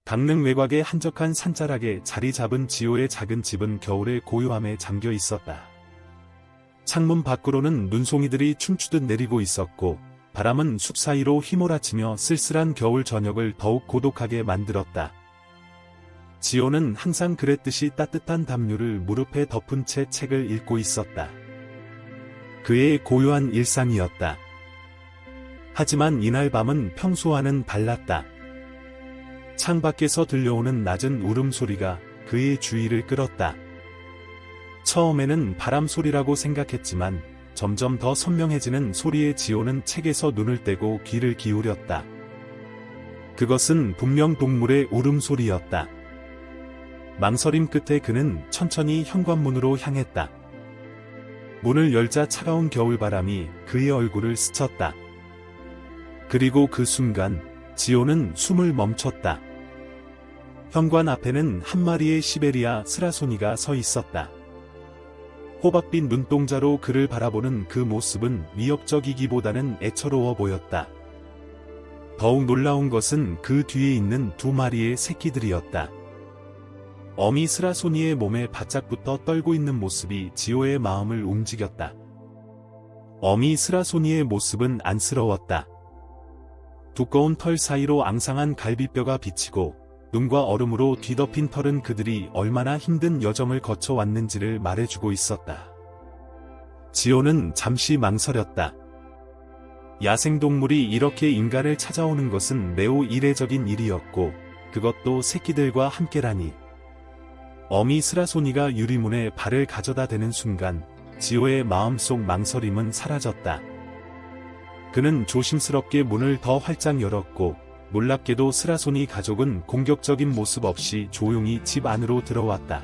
강릉 외곽의 한적한 산자락에 자리 잡은 지호의 작은 집은 겨울의 고요함에 잠겨 있었다. 창문 밖으로는 눈송이들이 춤추듯 내리고 있었고, 바람은 숲 사이로 휘몰아치며 쓸쓸한 겨울 저녁을 더욱 고독하게 만들었다. 지호는 항상 그랬듯이 따뜻한 담요를 무릎에 덮은 채 책을 읽고 있었다. 그의 고요한 일상이었다. 하지만 이날 밤은 평소와는 달랐다. 창밖에서 들려오는 낮은 울음소리가 그의 주의를 끌었다. 처음에는 바람 소리라고 생각했지만 점점 더 선명해지는 소리에 지호는 책에서 눈을 떼고 귀를 기울였다. 그것은 분명 동물의 울음소리였다. 망설임 끝에 그는 천천히 현관문으로 향했다. 문을 열자 차가운 겨울바람이 그의 얼굴을 스쳤다. 그리고 그 순간 지호는 숨을 멈췄다. 현관 앞에는 한 마리의 시베리아 스라소니가 서 있었다. 호박빛 눈동자로 그를 바라보는 그 모습은 위협적이기보다는 애처로워 보였다. 더욱 놀라운 것은 그 뒤에 있는 두 마리의 새끼들이었다. 어미 스라소니의 몸에 바짝붙어 떨고 있는 모습이 지호의 마음을 움직였다. 어미 스라소니의 모습은 안쓰러웠다. 두꺼운 털 사이로 앙상한 갈비뼈가 비치고 눈과 얼음으로 뒤덮인 털은 그들이 얼마나 힘든 여정을 거쳐왔는지를 말해주고 있었다. 지호는 잠시 망설였다. 야생동물이 이렇게 인간을 찾아오는 것은 매우 이례적인 일이었고, 그것도 새끼들과 함께라니. 어미 스라소니가 유리문에 발을 가져다 대는 순간 지호의 마음속 망설임은 사라졌다. 그는 조심스럽게 문을 더 활짝 열었고, 놀랍게도 스라소니 가족은 공격적인 모습 없이 조용히 집 안으로 들어왔다.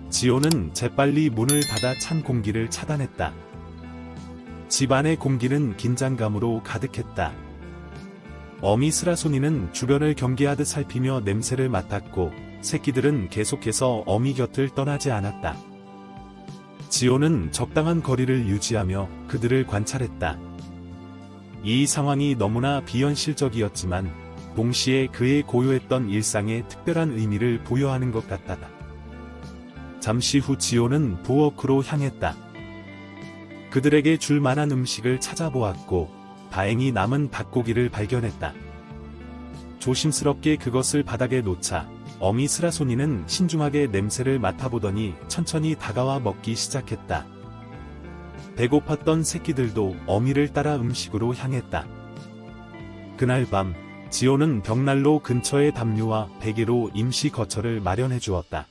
지호는 재빨리 문을 닫아 찬 공기를 차단했다. 집 안의 공기는 긴장감으로 가득했다. 어미 스라소니는 주변을 경계하듯 살피며 냄새를 맡았고, 새끼들은 계속해서 어미 곁을 떠나지 않았다. 지호는 적당한 거리를 유지하며 그들을 관찰했다. 이 상황이 너무나 비현실적이었지만 동시에 그의 고요했던 일상에 특별한 의미를 부여하는 것 같다. 잠시 후 지호는 부엌으로 향했다. 그들에게 줄 만한 음식을 찾아보았고 다행히 남은 닭고기를 발견했다. 조심스럽게 그것을 바닥에 놓자 어미 스라소니는 신중하게 냄새를 맡아보더니 천천히 다가와 먹기 시작했다. 배고팠던 새끼들도 어미를 따라 음식으로 향했다. 그날 밤 지호는 벽난로 근처의 담요와 베개로 임시 거처를 마련해 주었다.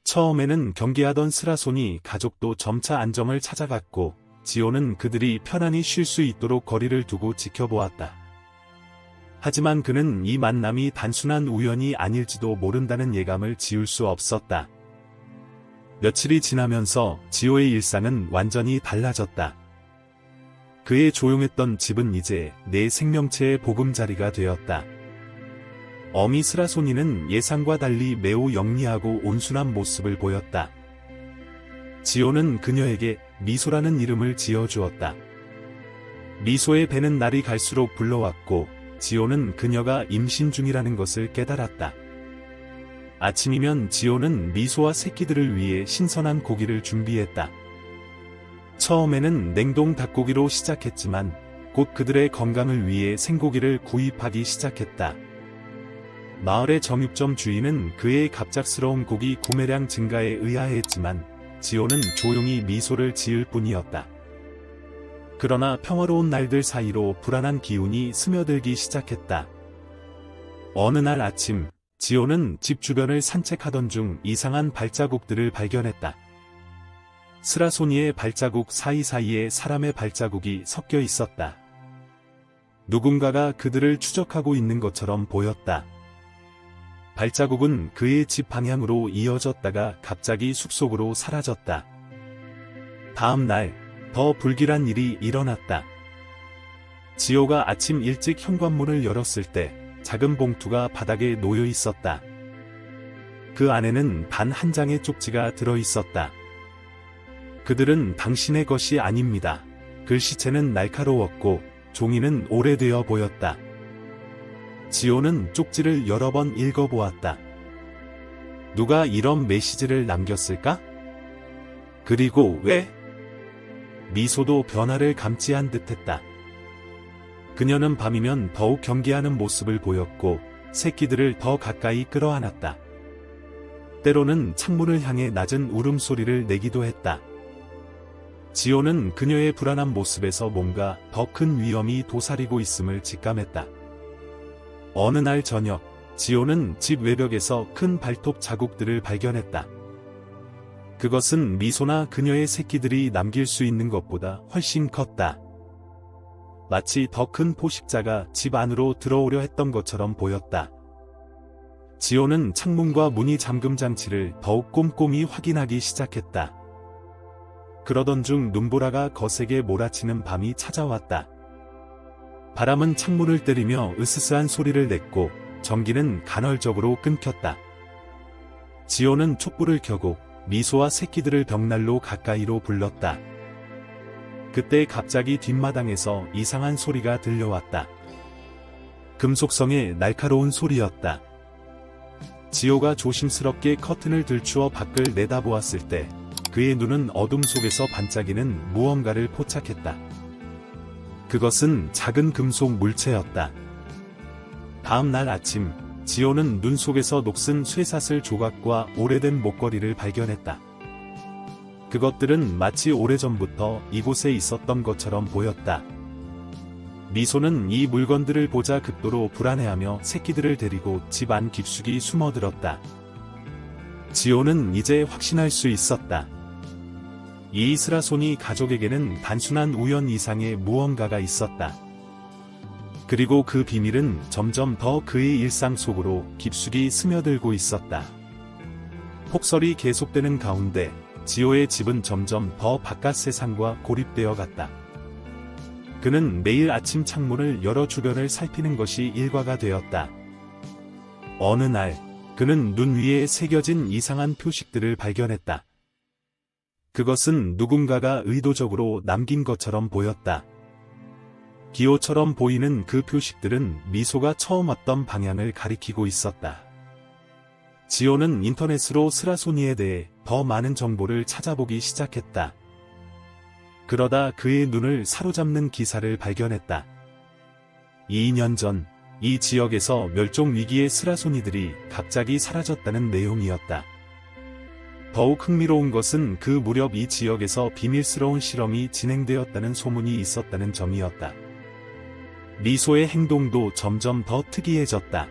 처음에는 경계하던 스라소니 가족도 점차 안정을 찾아갔고 지호는 그들이 편안히 쉴 수 있도록 거리를 두고 지켜보았다. 하지만 그는 이 만남이 단순한 우연이 아닐지도 모른다는 예감을 지울 수 없었다. 며칠이 지나면서 지호의 일상은 완전히 달라졌다. 그의 조용했던 집은 이제 내 생명체의 보금자리가 되었다. 어미 스라소니는 예상과 달리 매우 영리하고 온순한 모습을 보였다. 지호는 그녀에게 미소라는 이름을 지어주었다. 미소의 배는 날이 갈수록 불러왔고 지호는 그녀가 임신 중이라는 것을 깨달았다. 아침이면 지호는 미소와 새끼들을 위해 신선한 고기를 준비했다. 처음에는 냉동 닭고기로 시작했지만 곧 그들의 건강을 위해 생고기를 구입하기 시작했다. 마을의 정육점 주인은 그의 갑작스러운 고기 구매량 증가에 의아해했지만 지호는 조용히 미소를 지을 뿐이었다. 그러나 평화로운 날들 사이로 불안한 기운이 스며들기 시작했다. 어느 날 아침 지호는 집 주변을 산책하던 중 이상한 발자국들을 발견했다. 스라소니의 발자국 사이사이에 사람의 발자국이 섞여 있었다. 누군가가 그들을 추적하고 있는 것처럼 보였다. 발자국은 그의 집 방향으로 이어졌다가 갑자기 숲속으로 사라졌다. 다음 날, 더 불길한 일이 일어났다. 지호가 아침 일찍 현관문을 열었을 때 작은 봉투가 바닥에 놓여 있었다. 그 안에는 단 한 장의 쪽지가 들어 있었다. 그들은 당신의 것이 아닙니다. 글씨체는 날카로웠고 종이는 오래되어 보였다. 지호는 쪽지를 여러 번 읽어보았다. 누가 이런 메시지를 남겼을까? 그리고 왜? 미소도 변화를 감지한 듯했다. 그녀는 밤이면 더욱 경계하는 모습을 보였고 새끼들을 더 가까이 끌어안았다. 때로는 창문을 향해 낮은 울음소리를 내기도 했다. 지호는 그녀의 불안한 모습에서 뭔가 더 큰 위험이 도사리고 있음을 직감했다. 어느 날 저녁, 지호는 집 외벽에서 큰 발톱 자국들을 발견했다. 그것은 미소나 그녀의 새끼들이 남길 수 있는 것보다 훨씬 컸다. 마치 더 큰 포식자가 집 안으로 들어오려 했던 것처럼 보였다. 지호는 창문과 문이 잠금 장치를 더욱 꼼꼼히 확인하기 시작했다. 그러던 중 눈보라가 거세게 몰아치는 밤이 찾아왔다. 바람은 창문을 때리며 으스스한 소리를 냈고 전기는 간헐적으로 끊겼다. 지호는 촛불을 켜고 미소와 새끼들을 벽난로 가까이로 불렀다. 그때 갑자기 뒷마당에서 이상한 소리가 들려왔다. 금속성의 날카로운 소리였다. 지호가 조심스럽게 커튼을 들추어 밖을 내다보았을 때 그의 눈은 어둠 속에서 반짝이는 무언가를 포착했다. 그것은 작은 금속 물체였다. 다음 날 아침, 지호는 눈 속에서 녹슨 쇠사슬 조각과 오래된 목걸이를 발견했다. 그것들은 마치 오래전부터 이곳에 있었던 것처럼 보였다. 미소는 이 물건들을 보자 극도로 불안해하며 새끼들을 데리고 집 안 깊숙이 숨어들었다. 지호는 이제 확신할 수 있었다. 이 스라손이 가족에게는 단순한 우연 이상의 무언가가 있었다. 그리고 그 비밀은 점점 더 그의 일상 속으로 깊숙이 스며들고 있었다. 폭설이 계속되는 가운데 지호의 집은 점점 더 바깥 세상과 고립되어 갔다. 그는 매일 아침 창문을 열어 주변을 살피는 것이 일과가 되었다. 어느 날, 그는 눈 위에 새겨진 이상한 표식들을 발견했다. 그것은 누군가가 의도적으로 남긴 것처럼 보였다. 기호처럼 보이는 그 표식들은 미소가 처음 왔던 방향을 가리키고 있었다. 지호는 인터넷으로 스라소니에 대해 더 많은 정보를 찾아보기 시작했다. 그러다 그의 눈을 사로잡는 기사를 발견했다. 2년 전, 이 지역에서 멸종 위기의 스라소니들이 갑자기 사라졌다는 내용이었다. 더욱 흥미로운 것은 그 무렵 이 지역에서 비밀스러운 실험이 진행되었다는 소문이 있었다는 점이었다. 미소의 행동도 점점 더 특이해졌다.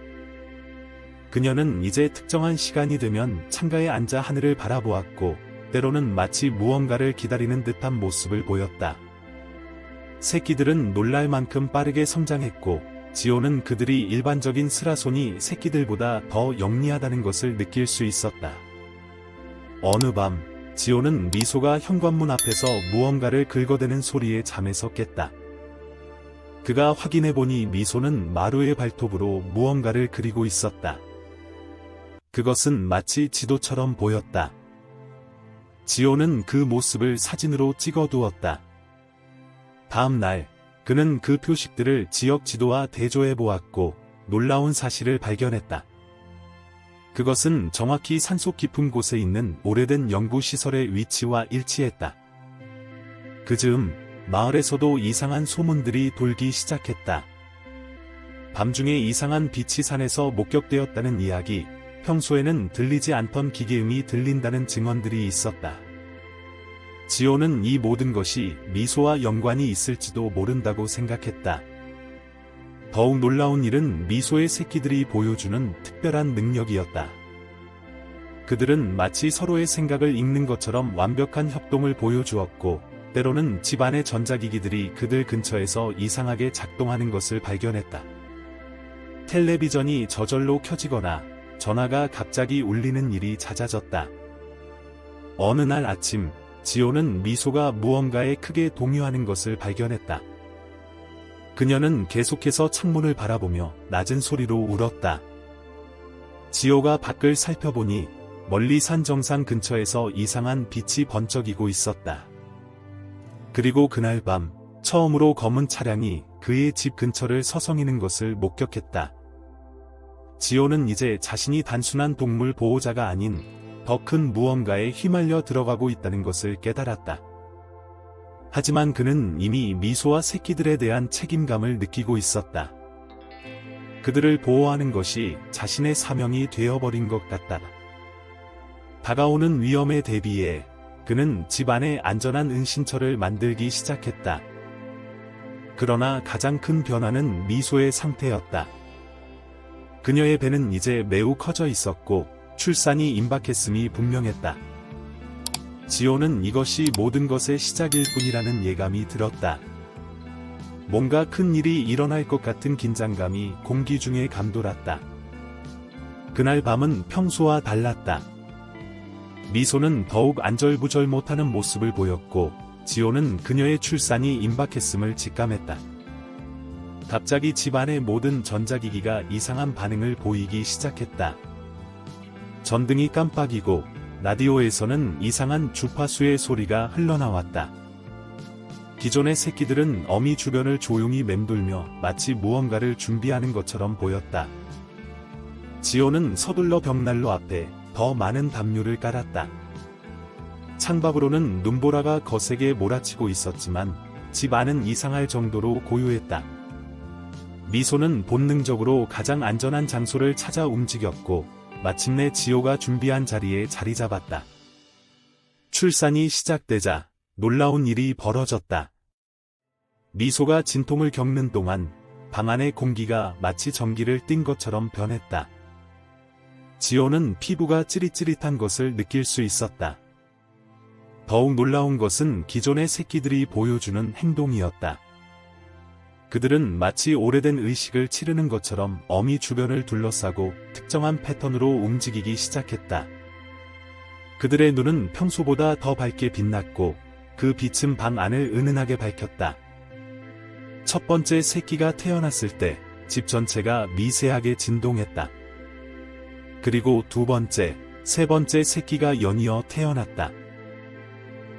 그녀는 이제 특정한 시간이 되면 창가에 앉아 하늘을 바라보았고, 때로는 마치 무언가를 기다리는 듯한 모습을 보였다. 새끼들은 놀랄 만큼 빠르게 성장했고, 지호는 그들이 일반적인 스라손이 새끼들보다 더 영리하다는 것을 느낄 수 있었다. 어느 밤, 지호는 미소가 현관문 앞에서 무언가를 긁어대는 소리에 잠에서 깼다. 그가 확인해보니 미소는 마루의 발톱으로 무언가를 그리고 있었다. 그것은 마치 지도처럼 보였다. 지호는 그 모습을 사진으로 찍어두었다. 다음 날, 그는 그 표식들을 지역 지도와 대조해보았고 놀라운 사실을 발견했다. 그것은 정확히 산속 깊은 곳에 있는 오래된 연구시설의 위치와 일치했다. 그 즈음 마을에서도 이상한 소문들이 돌기 시작했다. 밤중에 이상한 빛이 산에서 목격되었다는 이야기, 평소에는 들리지 않던 기계음이 들린다는 증언들이 있었다. 지호는 이 모든 것이 미소와 연관이 있을지도 모른다고 생각했다. 더욱 놀라운 일은 미소의 새끼들이 보여주는 특별한 능력이었다. 그들은 마치 서로의 생각을 읽는 것처럼 완벽한 협동을 보여주었고, 때로는 집안의 전자기기들이 그들 근처에서 이상하게 작동하는 것을 발견했다. 텔레비전이 저절로 켜지거나 전화가 갑자기 울리는 일이 잦아졌다. 어느 날 아침, 지호는 미소가 무언가에 크게 동요하는 것을 발견했다. 그녀는 계속해서 창문을 바라보며 낮은 소리로 울었다. 지호가 밖을 살펴보니 멀리 산 정상 근처에서 이상한 빛이 번쩍이고 있었다. 그리고 그날 밤, 처음으로 검은 차량이 그의 집 근처를 서성이는 것을 목격했다. 지호는 이제 자신이 단순한 동물 보호자가 아닌 더 큰 무언가에 휘말려 들어가고 있다는 것을 깨달았다. 하지만 그는 이미 미소와 새끼들에 대한 책임감을 느끼고 있었다. 그들을 보호하는 것이 자신의 사명이 되어버린 것 같다. 다가오는 위험에 대비해 그는 집안에 안전한 은신처를 만들기 시작했다. 그러나 가장 큰 변화는 미소의 상태였다. 그녀의 배는 이제 매우 커져 있었고 출산이 임박했음이 분명했다. 지호는 이것이 모든 것의 시작일 뿐이라는 예감이 들었다. 뭔가 큰 일이 일어날 것 같은 긴장감이 공기 중에 감돌았다. 그날 밤은 평소와 달랐다. 미소는 더욱 안절부절 못하는 모습을 보였고 지호는 그녀의 출산이 임박했음을 직감했다. 갑자기 집안의 모든 전자기기가 이상한 반응을 보이기 시작했다. 전등이 깜빡이고 라디오에서는 이상한 주파수의 소리가 흘러나왔다. 기존의 새끼들은 어미 주변을 조용히 맴돌며 마치 무언가를 준비하는 것처럼 보였다. 지호는 서둘러 벽난로 앞에 더 많은 담요를 깔았다. 창밖으로는 눈보라가 거세게 몰아치고 있었지만 집 안은 이상할 정도로 고요했다. 미소는 본능적으로 가장 안전한 장소를 찾아 움직였고 마침내 지호가 준비한 자리에 자리 잡았다. 출산이 시작되자 놀라운 일이 벌어졌다. 미소가 진통을 겪는 동안 방 안의 공기가 마치 전기를 띈 것처럼 변했다. 지호는 피부가 찌릿찌릿한 것을 느낄 수 있었다. 더욱 놀라운 것은 기존의 새끼들이 보여주는 행동이었다. 그들은 마치 오래된 의식을 치르는 것처럼 어미 주변을 둘러싸고 특정한 패턴으로 움직이기 시작했다. 그들의 눈은 평소보다 더 밝게 빛났고 그 빛은 방 안을 은은하게 밝혔다. 첫 번째 새끼가 태어났을 때 집 전체가 미세하게 진동했다. 그리고 두 번째, 세 번째 새끼가 연이어 태어났다.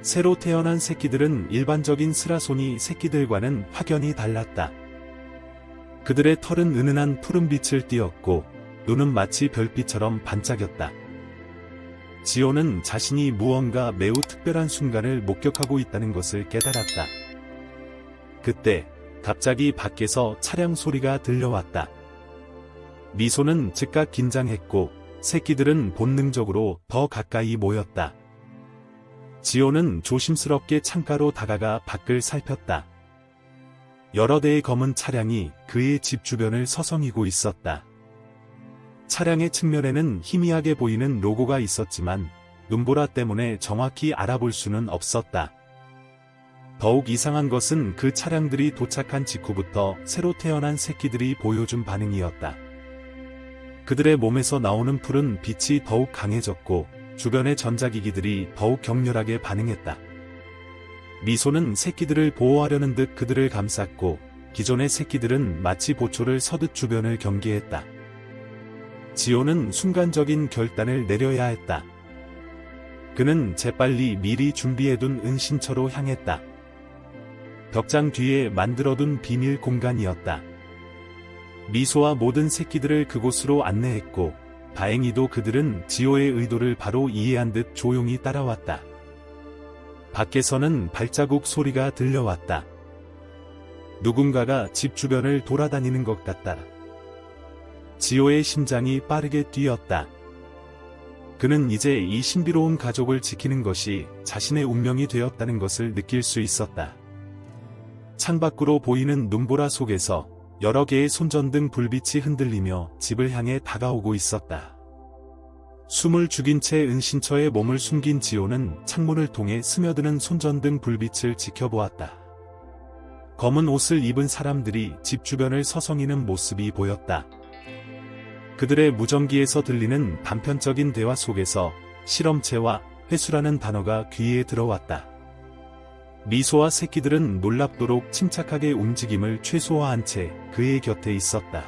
새로 태어난 새끼들은 일반적인 스라소니 새끼들과는 확연히 달랐다. 그들의 털은 은은한 푸른빛을 띠었고 눈은 마치 별빛처럼 반짝였다. 지호는 자신이 무언가 매우 특별한 순간을 목격하고 있다는 것을 깨달았다. 그때 갑자기 밖에서 차량 소리가 들려왔다. 미소는 즉각 긴장했고 새끼들은 본능적으로 더 가까이 모였다. 지호는 조심스럽게 창가로 다가가 밖을 살폈다. 여러 대의 검은 차량이 그의 집 주변을 서성이고 있었다. 차량의 측면에는 희미하게 보이는 로고가 있었지만 눈보라 때문에 정확히 알아볼 수는 없었다. 더욱 이상한 것은 그 차량들이 도착한 직후부터 새로 태어난 새끼들이 보여준 반응이었다. 그들의 몸에서 나오는 푸른 빛이 더욱 강해졌고 주변의 전자기기들이 더욱 격렬하게 반응했다. 미소는 새끼들을 보호하려는 듯 그들을 감쌌고 기존의 새끼들은 마치 보초를 서듯 주변을 경계했다. 지호는 순간적인 결단을 내려야 했다. 그는 재빨리 미리 준비해둔 은신처로 향했다. 벽장 뒤에 만들어둔 비밀 공간이었다. 미소와 모든 새끼들을 그곳으로 안내했고 다행히도 그들은 지호의 의도를 바로 이해한 듯 조용히 따라왔다. 밖에서는 발자국 소리가 들려왔다. 누군가가 집 주변을 돌아다니는 것 같다. 지호의 심장이 빠르게 뛰었다. 그는 이제 이 신비로운 가족을 지키는 것이 자신의 운명이 되었다는 것을 느낄 수 있었다. 창밖으로 보이는 눈보라 속에서 여러 개의 손전등 불빛이 흔들리며 집을 향해 다가오고 있었다. 숨을 죽인 채 은신처에 몸을 숨긴 지호는 창문을 통해 스며드는 손전등 불빛을 지켜보았다. 검은 옷을 입은 사람들이 집 주변을 서성이는 모습이 보였다. 그들의 무전기에서 들리는 단편적인 대화 속에서 실험체와 회수라는 단어가 귀에 들어왔다. 미소와 새끼들은 놀랍도록 침착하게 움직임을 최소화한 채 그의 곁에 있었다.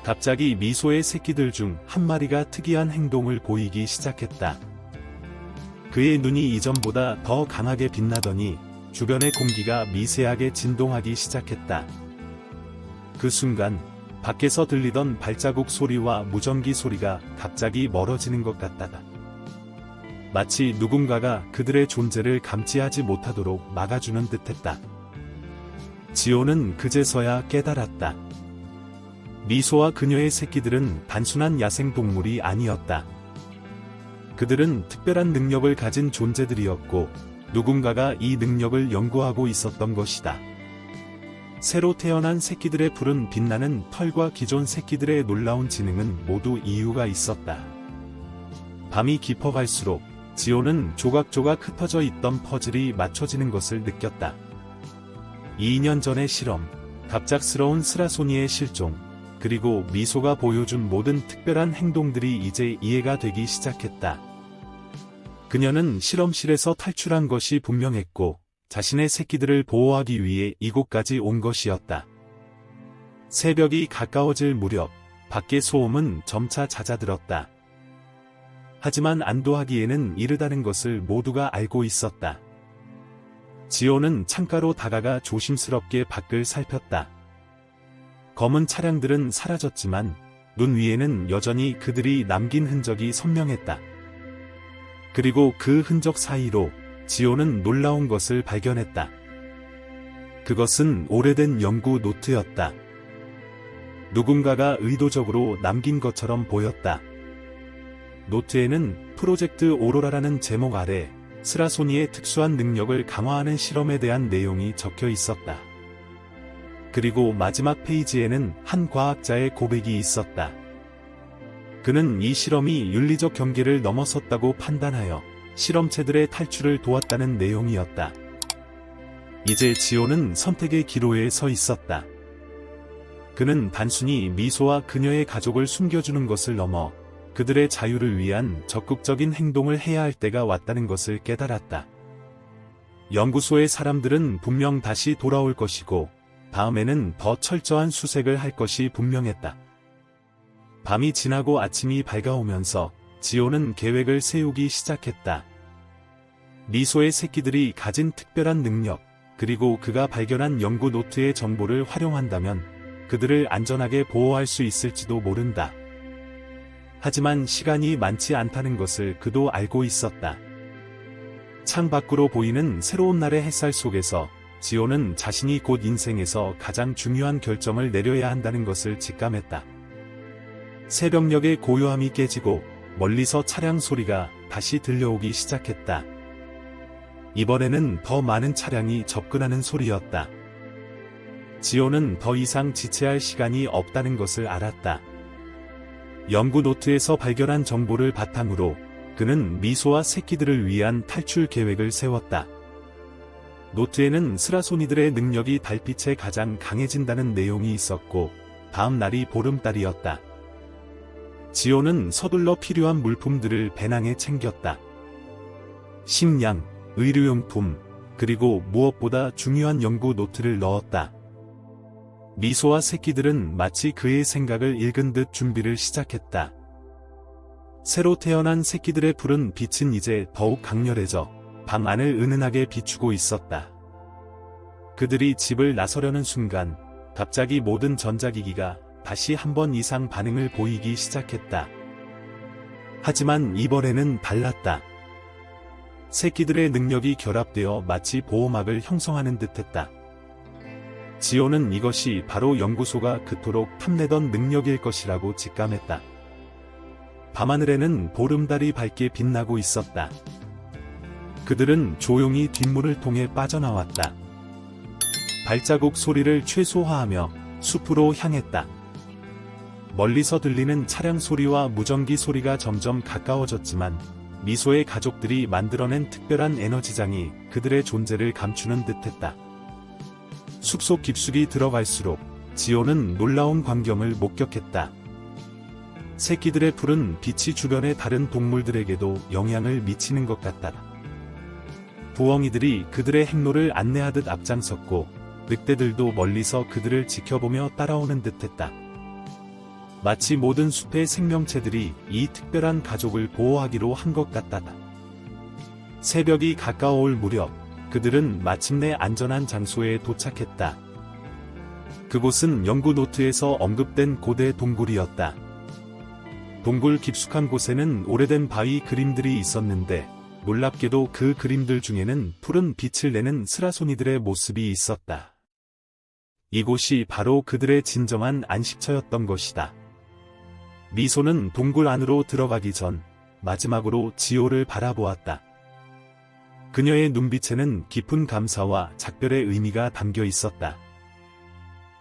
갑자기 미소의 새끼들 중 한 마리가 특이한 행동을 보이기 시작했다. 그의 눈이 이전보다 더 강하게 빛나더니 주변의 공기가 미세하게 진동하기 시작했다. 그 순간 밖에서 들리던 발자국 소리와 무전기 소리가 갑자기 멀어지는 것 같다. 마치 누군가가 그들의 존재를 감지하지 못하도록 막아주는 듯했다. 지호는 그제서야 깨달았다. 미소와 그녀의 새끼들은 단순한 야생동물이 아니었다. 그들은 특별한 능력을 가진 존재들이었고 누군가가 이 능력을 연구하고 있었던 것이다. 새로 태어난 새끼들의 푸른 빛나는 털과 기존 새끼들의 놀라운 지능은 모두 이유가 있었다. 밤이 깊어갈수록 지호는 조각조각 흩어져 있던 퍼즐이 맞춰지는 것을 느꼈다. 2년 전의 실험, 갑작스러운 스라소니의 실종, 그리고 미소가 보여준 모든 특별한 행동들이 이제 이해가 되기 시작했다. 그녀는 실험실에서 탈출한 것이 분명했고 자신의 새끼들을 보호하기 위해 이곳까지 온 것이었다. 새벽이 가까워질 무렵 밖의 소음은 점차 잦아들었다. 하지만 안도하기에는 이르다는 것을 모두가 알고 있었다. 지호는 창가로 다가가 조심스럽게 밖을 살폈다. 검은 차량들은 사라졌지만 눈 위에는 여전히 그들이 남긴 흔적이 선명했다. 그리고 그 흔적 사이로 지호는 놀라운 것을 발견했다. 그것은 오래된 연구 노트였다. 누군가가 의도적으로 남긴 것처럼 보였다. 노트에는 프로젝트 오로라라는 제목 아래 스라소니의 특수한 능력을 강화하는 실험에 대한 내용이 적혀 있었다. 그리고 마지막 페이지에는 한 과학자의 고백이 있었다. 그는 이 실험이 윤리적 경계를 넘어섰다고 판단하여 실험체들의 탈출을 도왔다는 내용이었다. 이제 지호는 선택의 기로에 서 있었다. 그는 단순히 미소와 그녀의 가족을 숨겨주는 것을 넘어 그들의 자유를 위한 적극적인 행동을 해야 할 때가 왔다는 것을 깨달았다. 연구소의 사람들은 분명 다시 돌아올 것이고 다음에는 더 철저한 수색을 할 것이 분명했다. 밤이 지나고 아침이 밝아오면서 지호는 계획을 세우기 시작했다. 미소의 새끼들이 가진 특별한 능력, 그리고 그가 발견한 연구 노트의 정보를 활용한다면 그들을 안전하게 보호할 수 있을지도 모른다. 하지만 시간이 많지 않다는 것을 그도 알고 있었다. 창 밖으로 보이는 새로운 날의 햇살 속에서 지호는 자신이 곧 인생에서 가장 중요한 결정을 내려야 한다는 것을 직감했다. 새벽녘의 고요함이 깨지고 멀리서 차량 소리가 다시 들려오기 시작했다. 이번에는 더 많은 차량이 접근하는 소리였다. 지호는 더 이상 지체할 시간이 없다는 것을 알았다. 연구 노트에서 발견한 정보를 바탕으로 그는 미소와 새끼들을 위한 탈출 계획을 세웠다. 노트에는 스라소니들의 능력이 달빛에 가장 강해진다는 내용이 있었고 다음 날이 보름달이었다. 지호는 서둘러 필요한 물품들을 배낭에 챙겼다. 식량, 의료용품, 그리고 무엇보다 중요한 연구 노트를 넣었다. 미소와 새끼들은 마치 그의 생각을 읽은 듯 준비를 시작했다. 새로 태어난 새끼들의 푸른 빛은 이제 더욱 강렬해져 방 안을 은은하게 비추고 있었다. 그들이 집을 나서려는 순간 갑자기 모든 전자기기가 다시 한 번 이상 반응을 보이기 시작했다. 하지만 이번에는 달랐다. 새끼들의 능력이 결합되어 마치 보호막을 형성하는 듯했다. 지호는 이것이 바로 연구소가 그토록 탐내던 능력일 것이라고 직감했다. 밤하늘에는 보름달이 밝게 빛나고 있었다. 그들은 조용히 뒷문을 통해 빠져나왔다. 발자국 소리를 최소화하며 숲으로 향했다. 멀리서 들리는 차량 소리와 무전기 소리가 점점 가까워졌지만 미소의 가족들이 만들어낸 특별한 에너지장이 그들의 존재를 감추는 듯했다. 숲속 깊숙이 들어갈수록 지호는 놀라운 광경을 목격했다. 새끼들의 푸른 빛이 주변의 다른 동물들에게도 영향을 미치는 것 같다. 부엉이들이 그들의 행로를 안내하듯 앞장섰고 늑대들도 멀리서 그들을 지켜보며 따라오는 듯했다. 마치 모든 숲의 생명체들이 이 특별한 가족을 보호하기로 한 것 같다. 새벽이 가까워올 무렵 그들은 마침내 안전한 장소에 도착했다. 그곳은 연구 노트에서 언급된 고대 동굴이었다. 동굴 깊숙한 곳에는 오래된 바위 그림들이 있었는데 놀랍게도 그 그림들 중에는 푸른 빛을 내는 스라소니들의 모습이 있었다. 이곳이 바로 그들의 진정한 안식처였던 것이다. 미소는 동굴 안으로 들어가기 전 마지막으로 지호를 바라보았다. 그녀의 눈빛에는 깊은 감사와 작별의 의미가 담겨 있었다.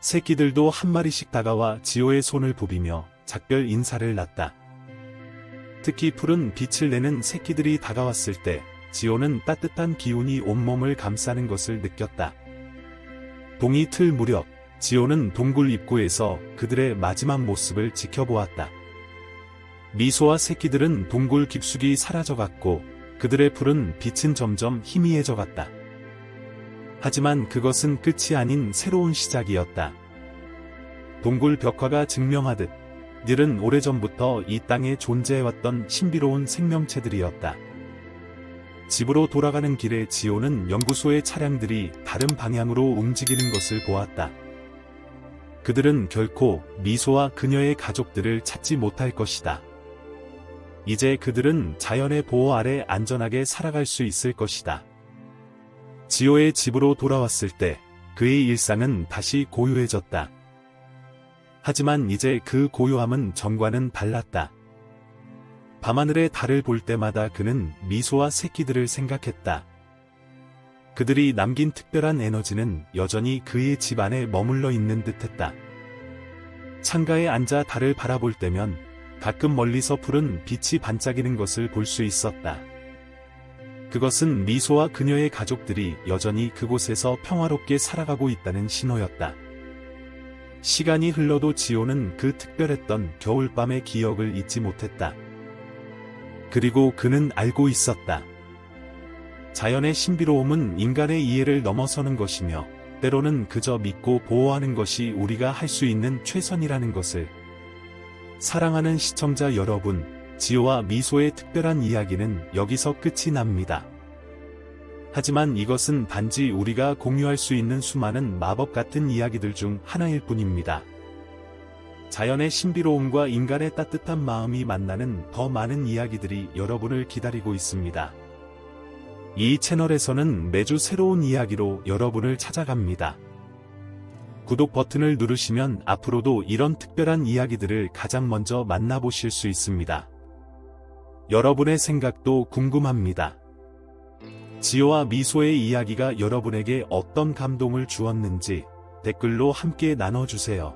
새끼들도 한 마리씩 다가와 지호의 손을 부비며 작별 인사를 났다. 특히 푸른 빛을 내는 새끼들이 다가왔을 때 지호는 따뜻한 기운이 온몸을 감싸는 것을 느꼈다. 동이 틀 무렵 지호는 동굴 입구에서 그들의 마지막 모습을 지켜보았다. 미소와 새끼들은 동굴 깊숙이 사라져갔고 그들의 푸른 빛은 점점 희미해져갔다. 하지만 그것은 끝이 아닌 새로운 시작이었다. 동굴 벽화가 증명하듯 이들은 오래전부터 이 땅에 존재해왔던 신비로운 생명체들이었다. 집으로 돌아가는 길에 지호는 연구소의 차량들이 다른 방향으로 움직이는 것을 보았다. 그들은 결코 미소와 그녀의 가족들을 찾지 못할 것이다. 이제 그들은 자연의 보호 아래 안전하게 살아갈 수 있을 것이다. 지호의 집으로 돌아왔을 때 그의 일상은 다시 고요해졌다. 하지만 이제 그 고요함은 전과는 달랐다. 밤하늘의 달을 볼 때마다 그는 미소와 새끼들을 생각했다. 그들이 남긴 특별한 에너지는 여전히 그의 집 안에 머물러 있는 듯했다. 창가에 앉아 달을 바라볼 때면 가끔 멀리서 푸른 빛이 반짝이는 것을 볼 수 있었다. 그것은 미소와 그녀의 가족들이 여전히 그곳에서 평화롭게 살아가고 있다는 신호였다. 시간이 흘러도 지호는 그 특별했던 겨울밤의 기억을 잊지 못했다. 그리고 그는 알고 있었다. 자연의 신비로움은 인간의 이해를 넘어서는 것이며 때로는 그저 믿고 보호하는 것이 우리가 할 수 있는 최선이라는 것을. 사랑하는 시청자 여러분, 지호와 미소의 특별한 이야기는 여기서 끝이 납니다. 하지만 이것은 단지 우리가 공유할 수 있는 수많은 마법 같은 이야기들 중 하나일 뿐입니다. 자연의 신비로움과 인간의 따뜻한 마음이 만나는 더 많은 이야기들이 여러분을 기다리고 있습니다. 이 채널에서는 매주 새로운 이야기로 여러분을 찾아갑니다. 구독 버튼을 누르시면 앞으로도 이런 특별한 이야기들을 가장 먼저 만나보실 수 있습니다. 여러분의 생각도 궁금합니다. 지호와 미소의 이야기가 여러분에게 어떤 감동을 주었는지 댓글로 함께 나눠주세요.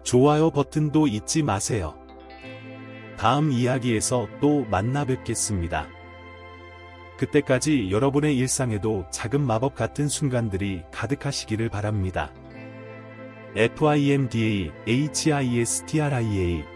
좋아요 버튼도 잊지 마세요. 다음 이야기에서 또 만나 뵙겠습니다. 그때까지 여러분의 일상에도 작은 마법 같은 순간들이 가득하시기를 바랍니다. FIMDA HISTRIA